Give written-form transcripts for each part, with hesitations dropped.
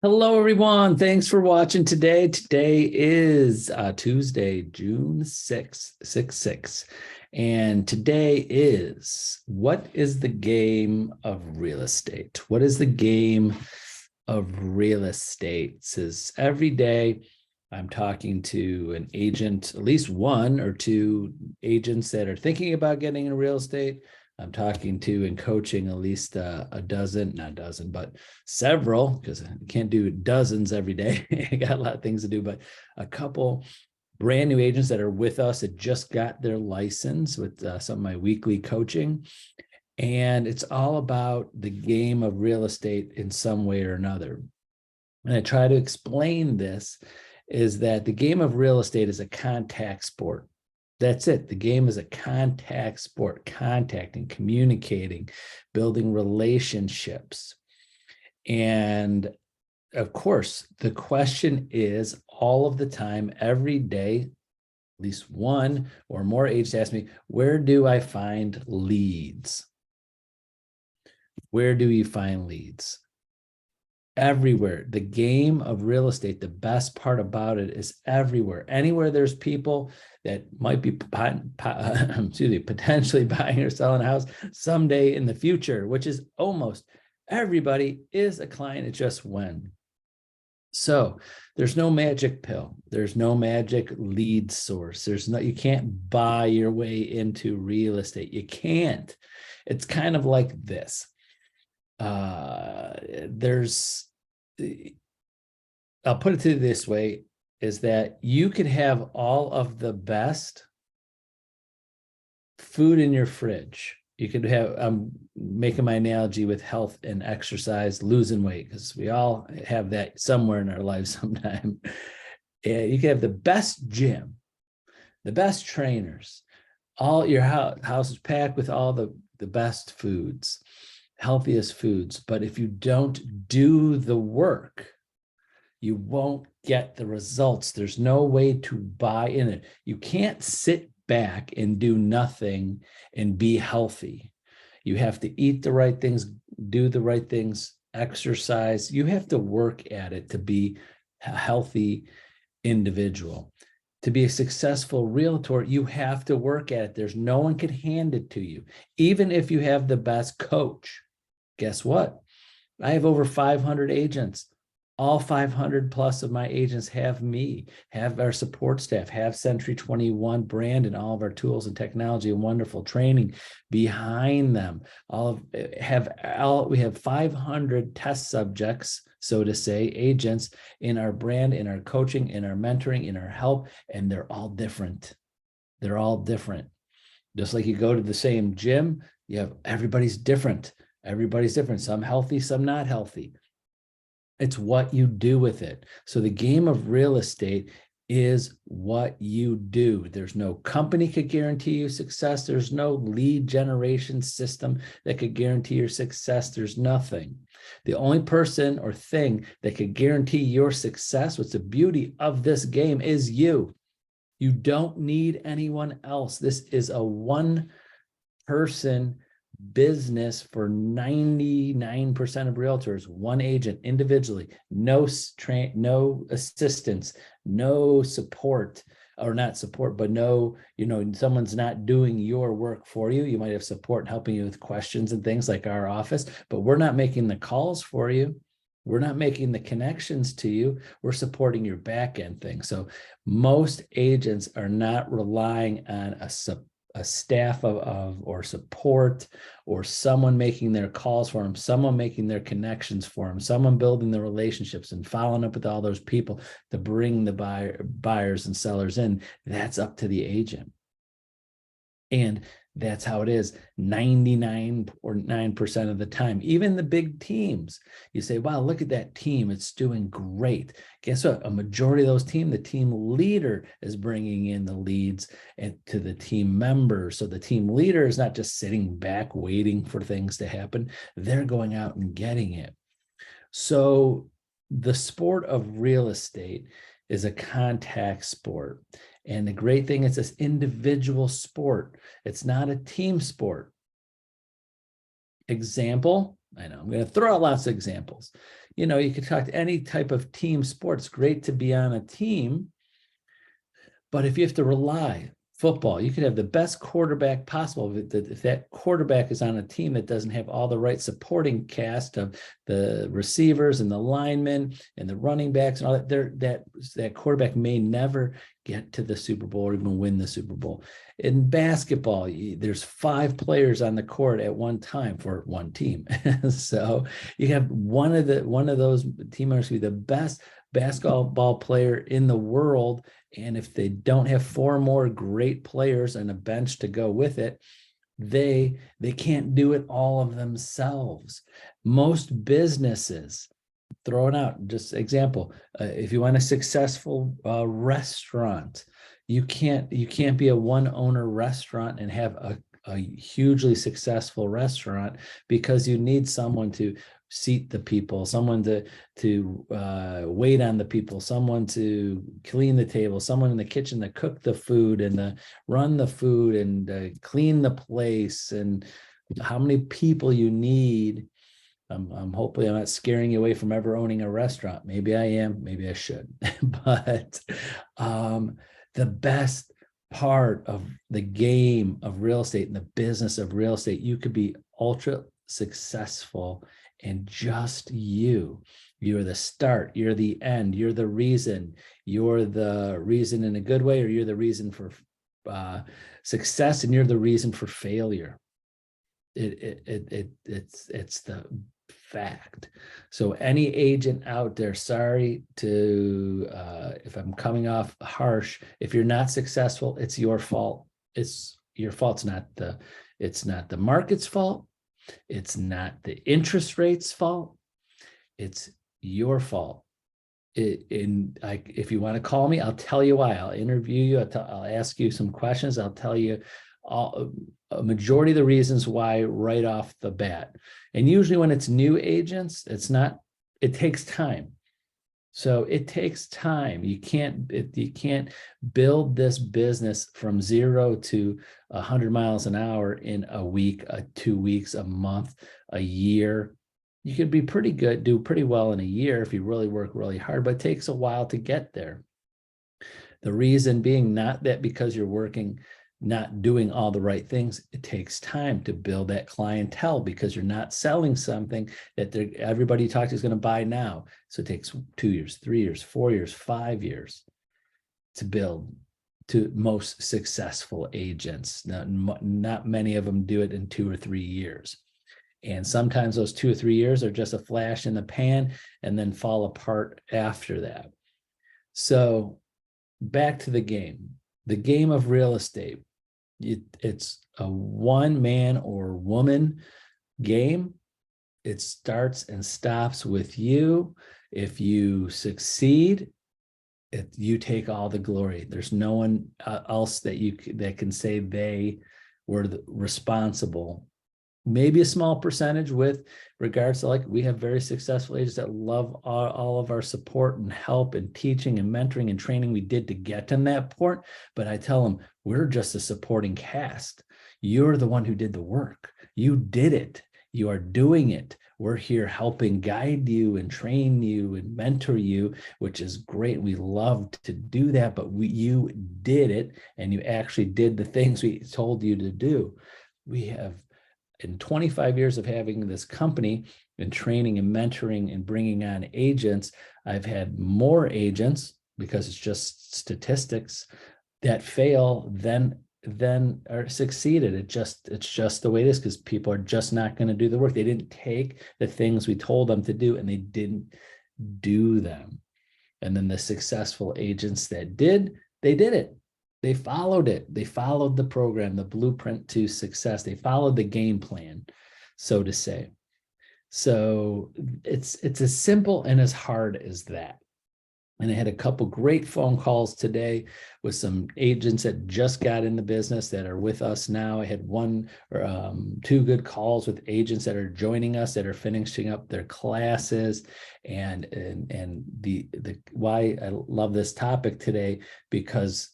Hello, everyone. Thanks for watching today. Today is Tuesday, June 6th, 6. And today is what is the game of real estate? What is the game of real estate? It says every day I'm talking to an agent, at least one or two agents that are thinking about getting into real estate. I'm talking to and coaching at least a dozen, not a dozen, but several, because I can't do dozens every day. I got a lot of things to do, but a couple brand new agents that are with us that just got their license with some of my weekly coaching. And it's all about the game of real estate in some way or another. And I try to explain this is that the game of real estate is a contact sport. That's it. The game is a contact sport, contacting, communicating, building relationships. And of course, the question is all of the time, every day, at least one or more agents ask me, where do I find leads? Where do you find leads? Everywhere. The game of real estate, the best part about it is everywhere. Anywhere there's people that might be potentially buying or selling a house someday in the future, which is almost everybody is a client. It's just when. So there's no magic pill. There's no magic lead source. You can't buy your way into real estate. You can't. It's kind of like this. I'll put it to you this way, is that you could have all of the best food in your fridge. You could have, I'm making my analogy with health and exercise, losing weight, because we all have that somewhere in our lives sometime. You could have the best gym, the best trainers, all your house is packed with all the best foods, healthiest foods. But if you don't do the work, you won't get the results. There's no way to buy in it. You can't sit back and do nothing and be healthy. You have to eat the right things, do the right things, exercise. You have to work at it to be a healthy individual. To be a successful realtor, you have to work at it. There's no one can hand it to you. Even if you have the best coach, guess what? I have over 500 agents. All 500 plus of my agents have me, have our support staff, have Century 21 brand and all of our tools and technology and wonderful training behind them. We have 500 test subjects, so to say, agents in our brand, in our coaching, in our mentoring, in our help, and they're all different. They're all different. Just like you go to the same gym, everybody's different. Everybody's different. Some healthy, some not healthy. It's what you do with it. So the game of real estate is what you do. There's no company could guarantee you success. There's no lead generation system that could guarantee your success. There's nothing. The only person or thing that could guarantee your success, what's the beauty of this game, is you. You don't need anyone else. This is a one-person business for 99% of realtors, one agent individually, no assistance, no support, or not support, but no, someone's not doing your work for you. You might have support helping you with questions and things like our office, but we're not making the calls for you. We're not making the connections to you. We're supporting your back end thing. So most agents are not relying on a staff or support, or someone making their calls for them, someone making their connections for them, someone building the relationships and following up with all those people to bring the buyers and sellers in. That's up to the agent. And that's how it is 99 or 9% of the time. Even the big teams, you say, wow, look at that team. It's doing great. Guess what? A majority of those teams, the team leader is bringing in the leads and to the team members. So the team leader is not just sitting back waiting for things to happen. They're going out and getting it. So the sport of real estate is a contact sport. And the great thing is this individual sport. It's not a team sport. Example, I know I'm going to throw out lots of examples. you could talk to any type of team sport. It's great to be on a team, but if you have to rely, football, you could have the best quarterback possible. If that quarterback is on a team that doesn't have all the right supporting cast of the receivers and the linemen and the running backs and all that, that quarterback may never get to the Super Bowl or even win the Super Bowl. In basketball, there's 5 players on the court at one time for one team. So you have one of those team members be the best basketball player in the world, and if they don't have 4 more great players and a bench to go with it, they can't do it all of themselves. Most businesses, throwing out just example, if you want a successful restaurant, you can't be a one owner restaurant and have a hugely successful restaurant, because you need someone to seat the people, someone to wait on the people, someone to clean the table, someone in the kitchen to cook the food and run the food and clean the place, and how many people you need. Hopefully I'm not scaring you away from ever owning a restaurant. Maybe I am, maybe I should. But the best part of the game of real estate and the business of real estate, you could be ultra successful and just you're the start, you're the end, you're the reason in a good way, or you're the reason for success and you're the reason for failure. It's the fact. So any agent out there, sorry to if I'm coming off harsh, if you're not successful, it's your fault. It's your fault. It's not the market's fault. It's not the interest rate's fault. It's your fault. If you want to call me, I'll tell you why. I'll interview you. I'll ask you some questions. I'll tell you a majority of the reasons why right off the bat. And usually when it's new agents, it takes time. So it takes time. You can't build this business from 0 to 100 miles an hour in a week, 2 weeks, a month, a year. You could be pretty good, do pretty well in a year if you really work really hard, but it takes a while to get there. The reason being not that because you're not doing all the right things. It takes time to build that clientele, because you're not selling something that everybody you talk to is going to buy now. So it takes 2 years, 3 years, 4 years, 5 years to build to most successful agents. Now, not many of them do it in 2 or 3 years. And sometimes those 2 or 3 years are just a flash in the pan and then fall apart after that. So back to the game of real estate. It's a one man or woman game. It starts and stops with you. If you succeed, you take all the glory. There's no one else that can say they were responsible. Maybe a small percentage with regards to, we have very successful agents that love all of our support and help and teaching and mentoring and training we did to get to that point. But I tell them, we're just a supporting cast. You're the one who did the work. You did it. You are doing it. We're here helping guide you and train you and mentor you, which is great. We love to do that, but you did it, and you actually did the things we told you to do. We have, in 25 years of having this company and training and mentoring and bringing on agents, I've had more agents, because it's just statistics, that fail than are succeeded. It's just the way it is, because people are just not going to do the work. They didn't take the things we told them to do, and they didn't do them. And then the successful agents that did, they did it. They followed it. They followed the program, the blueprint to success. They followed the game plan, so to say. So it's as simple and as hard as that. And I had a couple great phone calls today with some agents that just got in the business that are with us now. I had 2 good calls with agents that are joining us, that are finishing up their classes. And the why I love this topic today, because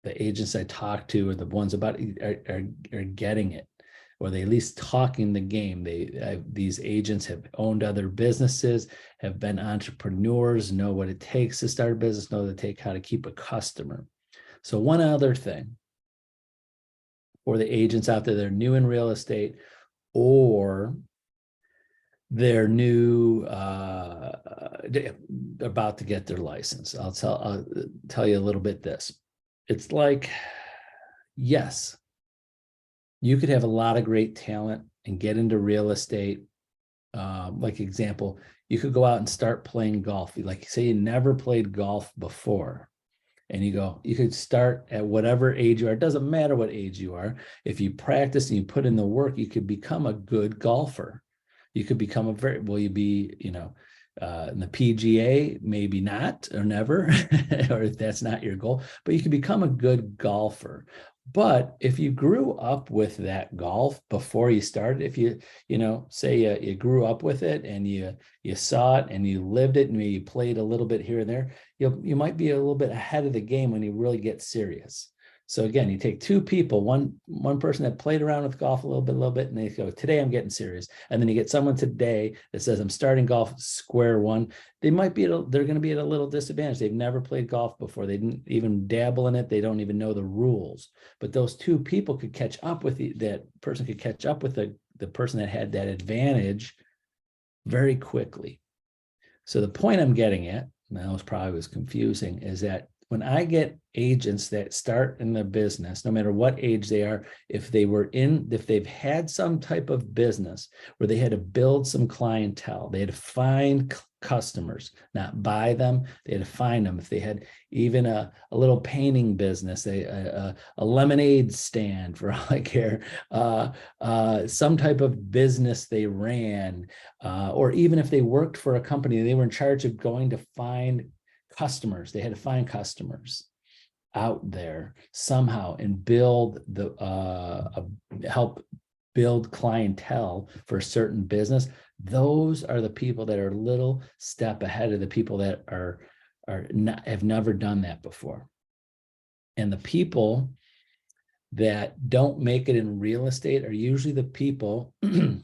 the agents I talk to are the ones are getting it. or they at least talking the game. These agents have owned other businesses, have been entrepreneurs, know what it takes to start a business, know how to keep a customer. So one other thing for the agents out there that are new in real estate, or they're new, about to get their license. I'll tell you a little bit this. It's like, yes, you could have a lot of great talent and get into real estate. Like example, you could go out and start playing golf. Like say you never played golf before, and you could start at whatever age you are. It doesn't matter what age you are. If you practice and you put in the work, you could become a good golfer. You could become will you be, in the PGA, maybe not, or never, or if that's not your goal, but you can become a good golfer. But if you grew up with that golf before you started, if say you grew up with it and you saw it and you lived it and you played a little bit here and there, you might be a little bit ahead of the game when you really get serious. So again, you take two people, one person that played around with golf a little bit, and they go, today I'm getting serious. And then you get someone today that says, I'm starting golf square one. They're going to be at a little disadvantage. They've never played golf before. They didn't even dabble in it. They don't even know the rules. But those two people could catch up with that person could catch up with the person that had that advantage very quickly. So the point I'm getting at, and that was confusing, is that when I get agents that start in the business, no matter what age they are, if they've had some type of business where they had to build some clientele, they had to find customers, not buy them, they had to find them. If they had even a little painting business, a lemonade stand for all I care, some type of business they ran, or even if they worked for a company, they were in charge of going to find customers. They had to find customers out there somehow and help build clientele for a certain business. Those are the people that are a little step ahead of the people that have never done that before. And the people that don't make it in real estate are usually the people,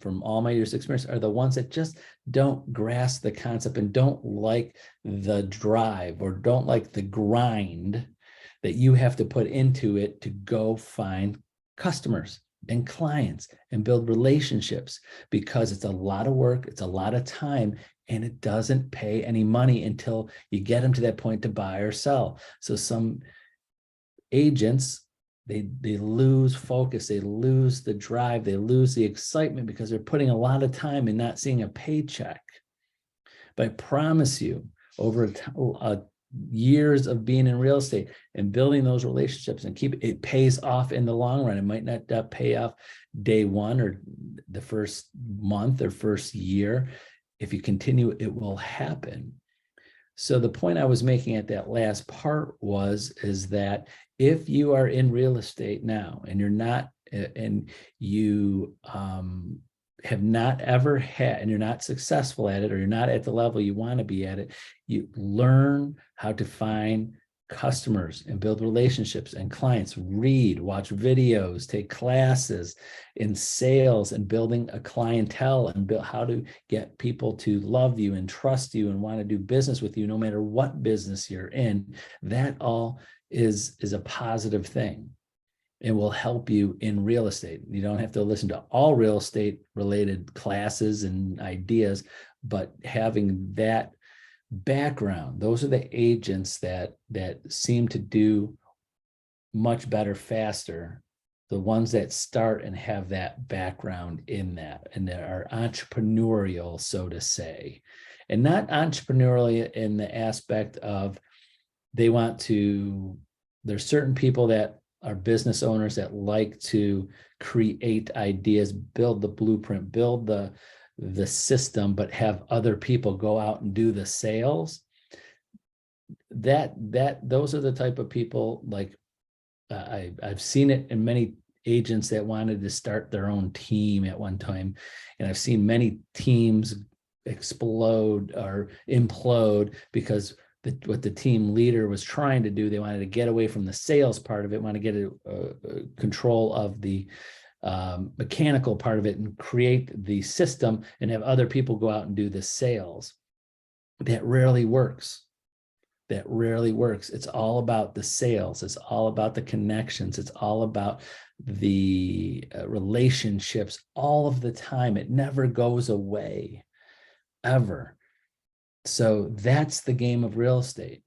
from all my years of experience, are the ones that just don't grasp the concept and don't like the drive or don't like the grind that you have to put into it to go find customers and clients and build relationships, because it's a lot of work, it's a lot of time, and it doesn't pay any money until you get them to that point to buy or sell. So some agents, they lose focus, they lose the drive, they lose the excitement because they're putting a lot of time and not seeing a paycheck. But I promise you, over years of being in real estate and building those relationships and it pays off in the long run. It might not pay off day one or the first month or first year. If you continue, it will happen. So the point I was making at that last part is that if you are in real estate now and you have not ever had, and you're not successful at it, or you're not at the level you want to be at it, you learn how to find customers and build relationships and clients, read, watch videos, take classes in sales and building a clientele, and build how to get people to love you and trust you and want to do business with you no matter what business you're in. That all is a positive thing. It will help you in real estate. You don't have to listen to all real estate related classes and ideas, but having that background, those are the agents that seem to do much better faster, the ones that start and have that background in that, and that are entrepreneurial, so to say, and not entrepreneurial in the aspect of there's certain people that are business owners that like to create ideas, build the blueprint, build the system, but have other people go out and do the sales. Those are the type of people, like I've seen it in many agents that wanted to start their own team at one time. And I've seen many teams explode or implode because what the team leader was trying to do, they wanted to get away from the sales part of it, want to get control of the mechanical part of it and create the system and have other people go out and do the sales. That rarely works. That rarely works. It's all about the sales. It's all about the connections. It's all about the relationships all of the time. It never goes away, ever. So that's the game of real estate.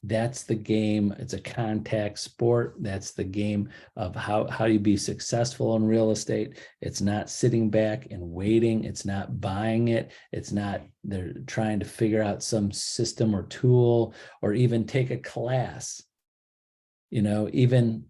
That's the game. It's a contact sport. That's the game of how you be successful in real estate. It's not sitting back and waiting. It's not buying it. It's not they're trying to figure out some system or tool or even take a class. You know, even,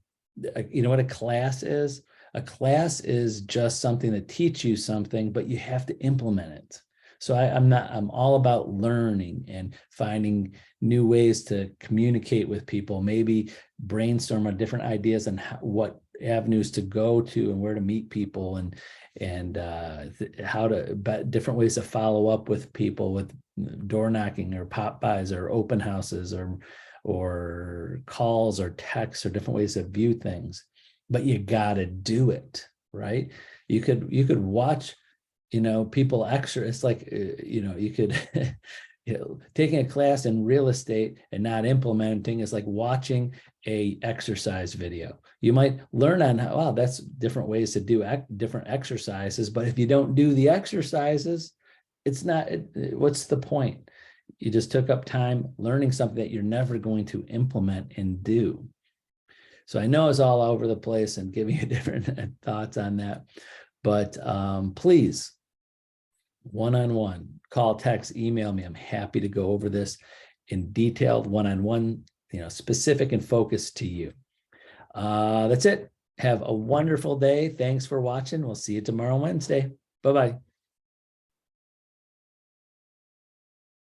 you know what a class is? A class is just something to teach you something, but you have to implement it. So I'm all about learning and finding new ways to communicate with people, maybe brainstorm on different ideas on what avenues to go to and where to meet people and how to, different ways to follow up with people with door knocking or pop bys or open houses or calls or texts or different ways to view things. But you got to do it, right? You could watch, you know, people it's like, you know, you could, you know, taking a class in real estate and not implementing is like watching a exercise video. You might learn on how, wow, that's different ways to do different exercises. But if you don't do the exercises, it's not, what's the point? You just took up time learning something that you're never going to implement and do. So I know it's all over the place and giving you different thoughts on that, but please, one-on-one, call, text, email me. I'm happy to go over this in detailed one-on-one, you know, specific and focused to you. That's it. Have a wonderful day. Thanks for watching. We'll see you tomorrow, Wednesday. Bye-bye.